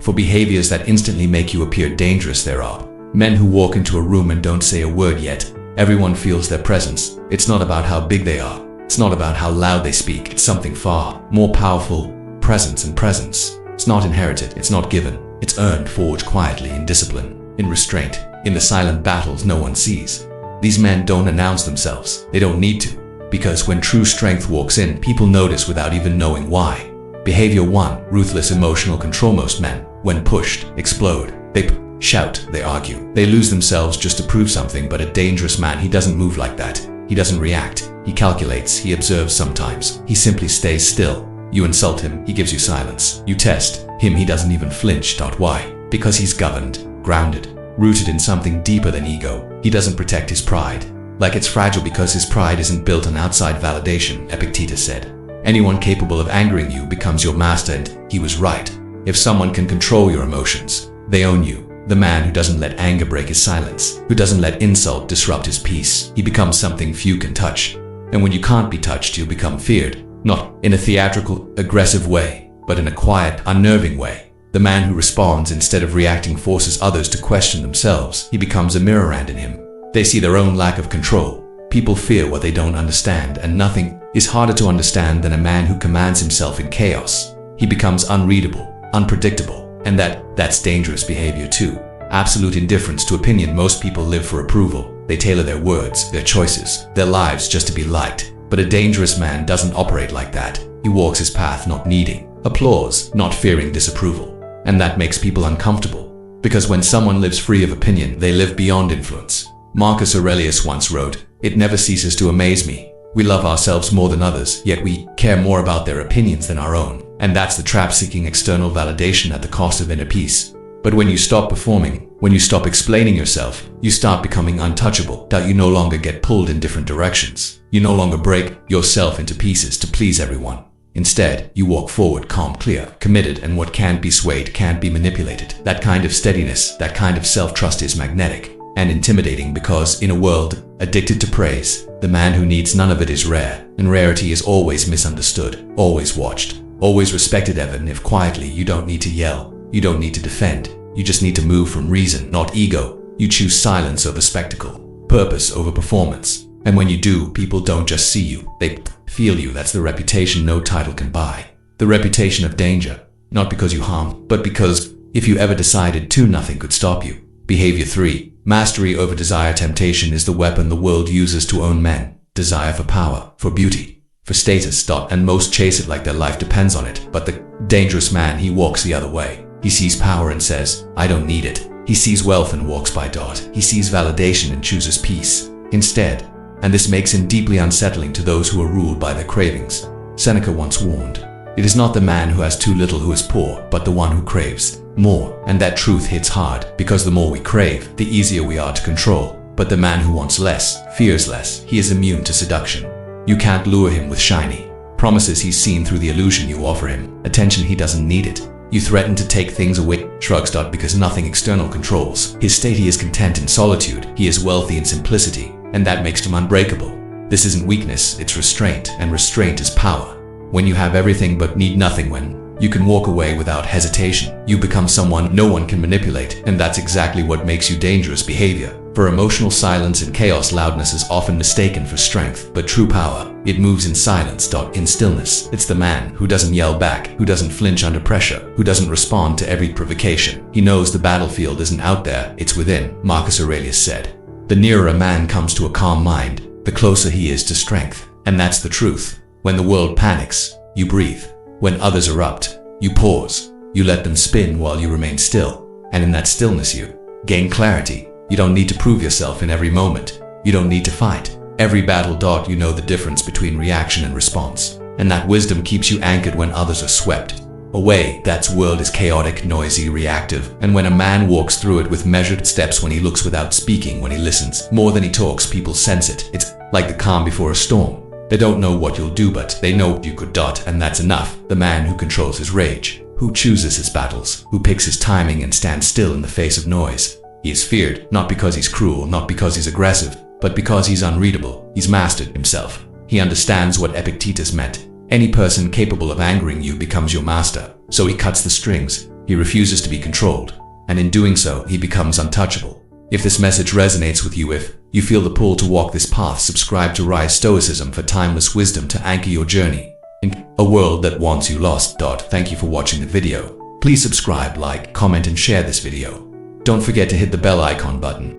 For behaviors that instantly make you appear dangerous, there are men who walk into a room and don't say a word yet. Everyone feels their presence. It's not about how big they are. It's not about how loud they speak. It's something far more powerful. Presence and presence. It's not inherited. It's not given. It's earned, forged quietly in discipline, in restraint, in the silent battles no one sees. These men don't announce themselves. They don't need to. Because when true strength walks in, people notice without even knowing why. Behavior 1. Ruthless emotional control. Most men, when pushed, explode. They shout, they argue, they lose themselves just to prove something. But a dangerous man, he doesn't move like that. He doesn't react. He calculates. He observes sometimes. He simply stays still. You insult him, he gives you silence. You test him, he doesn't even flinch. Why? Because he's governed, grounded, rooted in something deeper than ego. He doesn't protect his pride. Like it's fragile because his pride isn't built on outside validation, Epictetus said. Anyone capable of angering you becomes your master, and he was right. If someone can control your emotions, they own you. The man who doesn't let anger break his silence, who doesn't let insult disrupt his peace, he becomes something few can touch. And when you can't be touched, you become feared. Not in a theatrical, aggressive way, but in a quiet, unnerving way. The man who responds instead of reacting forces others to question themselves. He becomes a mirror, and in him, they see their own lack of control. People fear what they don't understand, and nothing is harder to understand than a man who commands himself in chaos. He becomes unreadable, unpredictable, and that's dangerous behavior too. Absolute indifference to opinion. Most people live for approval. They tailor their words, their choices, their lives just to be liked. But a dangerous man doesn't operate like that. He walks his path not needing applause, not fearing disapproval. And that makes people uncomfortable. Because when someone lives free of opinion, they live beyond influence. Marcus Aurelius once wrote, "It never ceases to amaze me. We love ourselves more than others, yet we care more about their opinions than our own." And that's the trap, seeking external validation at the cost of inner peace. But when you stop performing, when you stop explaining yourself, you start becoming untouchable. You no longer get pulled in different directions. You no longer break yourself into pieces to please everyone. Instead, you walk forward calm, clear, committed, and what can't be swayed can't be manipulated. That kind of steadiness, that kind of self-trust is magnetic and intimidating, because in a world addicted to praise, the man who needs none of it is rare, and rarity is always misunderstood, always watched, always respected. Even if quietly, you don't need to yell, you don't need to defend, you just need to move from reason, not ego. You choose silence over spectacle, purpose over performance. And when you do, people don't just see you, they feel you. That's the reputation no title can buy. The reputation of danger, not because you harm, but because if you ever decided to, nothing could stop you. Behavior 3. Mastery over desire. Temptation is the weapon the world uses to own men. Desire for power, for beauty, for status. And most chase it like their life depends on it. But the dangerous man, he walks the other way. He sees power and says, "I don't need it." He sees wealth and walks by. He sees validation and chooses peace instead. And this makes him deeply unsettling to those who are ruled by their cravings. Seneca once warned, "It is not the man who has too little who is poor, but the one who craves more." And that truth hits hard, because the more we crave, the easier we are to control. But the man who wants less, fears less. He is immune to seduction. You can't lure him with shiny promises. He's seen through the illusion you offer him. Attention, he doesn't need it. You threaten to take things away, shrugs. Because nothing external controls his state. He is content in solitude. He is wealthy in simplicity. And that makes him unbreakable. This isn't weakness, it's restraint, and restraint is power. When you have everything but need nothing, when you can walk away without hesitation, you become someone no one can manipulate, and that's exactly what makes you dangerous. Behavior. For emotional silence in chaos, loudness is often mistaken for strength, but true power, it moves in silence. In stillness. It's the man who doesn't yell back, who doesn't flinch under pressure, who doesn't respond to every provocation. He knows the battlefield isn't out there, it's within, Marcus Aurelius said. The nearer a man comes to a calm mind, the closer he is to strength. And that's the truth. When the world panics, you breathe. When others erupt, you pause. You let them spin while you remain still. And in that stillness you gain clarity. You don't need to prove yourself in every moment. You don't need to fight every battle. You know the difference between reaction and response. And that wisdom keeps you anchored when others are swept away. That world is chaotic, noisy, reactive. And when a man walks through it with measured steps, when he looks without speaking, when he listens more than he talks, people sense it. It's like the calm before a storm. They don't know what you'll do, but they know you could. And that's enough. The man who controls his rage, who chooses his battles, who picks his timing and stands still in the face of noise. He is feared, not because he's cruel, not because he's aggressive, but because he's unreadable. He's mastered himself. He understands what Epictetus meant. Any person capable of angering you becomes your master. So he cuts the strings. He refuses to be controlled, and in doing so, he becomes untouchable. If this message resonates with you, if you feel the pull to walk this path, subscribe to Rise Stoicism for timeless wisdom to anchor your journey in a world that wants you lost. Thank you for watching the video. Please subscribe, like, comment, and share this video. Don't forget to hit the bell icon button.